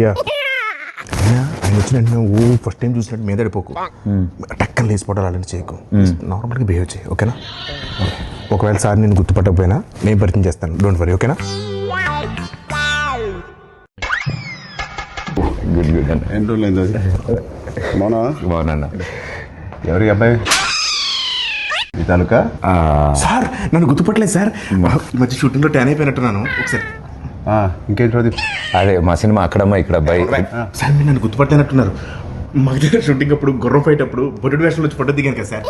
Yeah ఆయన వచ్చిన first time చూసినట్టు మీద పడిపోకు, టక్కన లేచిపోవడాలు అలాంటి చేయకు, నార్మల్గా బిహేవ్ చేయి, ఓకేనా? ఒకవేళ సార్ నేను గుర్తుపట్టకపోయినా నేను పరిచయం చేస్తాను, డోంట్ వరీ, ఓకేనా? గుడ్ గుడ్ అన్న. ఎన్ని రోజులు బాగున్నా. ఎవరి అబ్బాయి ఈ తాలూకా? సార్ నన్ను గుర్తుపట్టలేదు సార్, ఈ మధ్య షూటింగ్లో ట్యాన్ అయిపోయినట్టున్నాను. ఒకసారి ఇంకేంటి ప్రదీప్? అదే మా సినిమా అక్కడమ్మా ఇక్కడ అబ్బాయి. సార్ మీరు నన్ను గుర్తుపట్టలేనట్టున్నారు. మా దగ్గర షూటింగ్ అప్పుడు గుర్రం ఫైట్ అప్పుడు బొడ్డు వేషంలో వచ్చి ఫోటో దిగాను కదా సార్.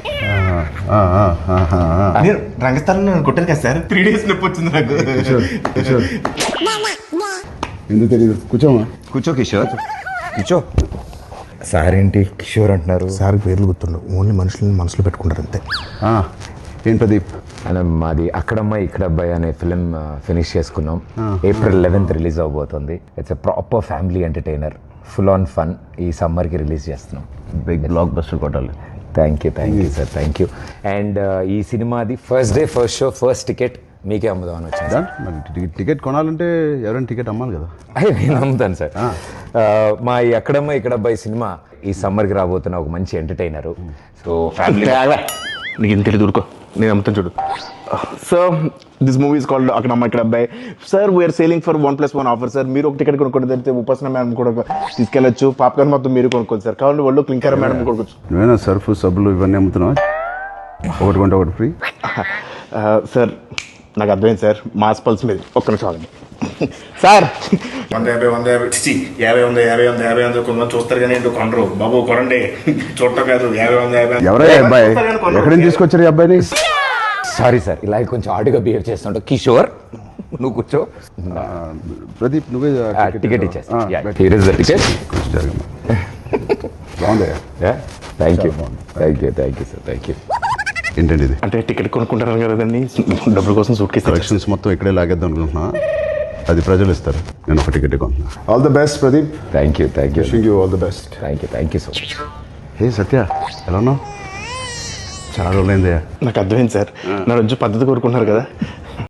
నేను రంగస్థలంలో నన్ను కొట్టాను కదా సార్, 3 days నొప్పి వచ్చింది నాకు. ఎందుకు తెలియదు, కూర్చోమా. కూర్చో కిషోర్, కూర్చో. సార్ ఏంటి కిషోర్ అంటున్నారు? సార్ పేర్లు గుర్తుండవు, ఓన్లీ మనుషులను మనసులో పెట్టుకుంటారు అంతే. ఏం ప్రదీప్? అలా మాది అక్కడమ్మా ఇక్కడ అబ్బాయి అనే ఫిలిం ఫినిష్ చేసుకున్నాం. April 11th రిలీజ్ అవబోతుంది. It's a proper family entertainer, full on fun. ఈ సమ్మర్కి రిలీజ్ చేస్తున్నాం. బిగ్ బ్లాక్ బస్టర్ కొట్టాలి. Thank you sir, thank you. And ఈ సినిమాది first day first show first ticket మీకే అమ్ముదామని వచ్చింది. మరి టికెట్ కొనాలంటే ఎవరైనా టికెట్ అమ్మాలి కదా. నేను అమ్ముతాను సార్. మా ఈ అక్కడమ్మ ఇక్కడ అబ్బాయి సినిమా ఈ సమ్మర్కి రాబోతున్న ఒక మంచి ఎంటర్టైనర్. సో ఫ్యామిలీ నీకు ఇంత తెలియదు, ఊరుకో, నేను అమ్ముతాను చూడు. Sir this movie is called Akkadamma Ikkada Abbayi. Sir we're selling for 1+1 offer sir. మీరు ఒక టికెట్ కొనుక్కోండి, తెలిస్తే ఉపాసన మేడం కూడా తీసుకెళ్ళచ్చు. పాప్కార్న్ మొత్తం మీరు కొనుక్కోండి సార్. కావాలంటే వాళ్ళు క్లింకర్ మేడం కొనుక్కోవచ్చు. నువ్వేనా సర్ఫ్ సబ్బులు ఇవన్నీ అమ్ముతున్నావా? ఒకటి కొంటే ఒకటి ఫ్రీ. సార్ నాకు అర్థమైంది సార్, మాస్ పల్స్ మీద ఒక్క నిమిషం ఆగండి సార్. 150 కొంతమంది చూస్తారు కానీ ఏంటో కొనరు బాబు, కొనండి. చూడటం కాదు, 50 ఎవరయ్యా అబ్బాయి? ఎక్కడి నుంచి తీసుకొచ్చారు ఈ అబ్బాయిని? సారీ సార్, ఇలా కొంచెం ఆడుగా బిహేవ్ చేస్తుంటా. కిషోర్ నువ్వు కూర్చో. ప్రదీప్ నువ్వే టికెట్ ఇచ్చేస్తా. Here is the ticket. బాగుందయ్యా. Thank you sir, thank you. ఏంటండి ఇది? అంటే టికెట్ కొనుక్కుంటారు కదండి, డబ్బుల కోసం సూట్ కేసు కలెక్షన్స్ మొత్తం ఇక్కడే లాగేద్దాం అనుకుంటున్నా. అది ప్రజలు ఇస్తారు, నేను ఒక టికెట్ కొంటున్నా. All the best Pradeep. Thank you wishing you all the best. Thank you so much. Hey Satya, ఎలా ఉన్నావు? చాలా రోజులైందయ్యా. నాకు అర్థమైంది సార్, నా రోజు పద్ధతి కోరుకుంటున్నారు కదా.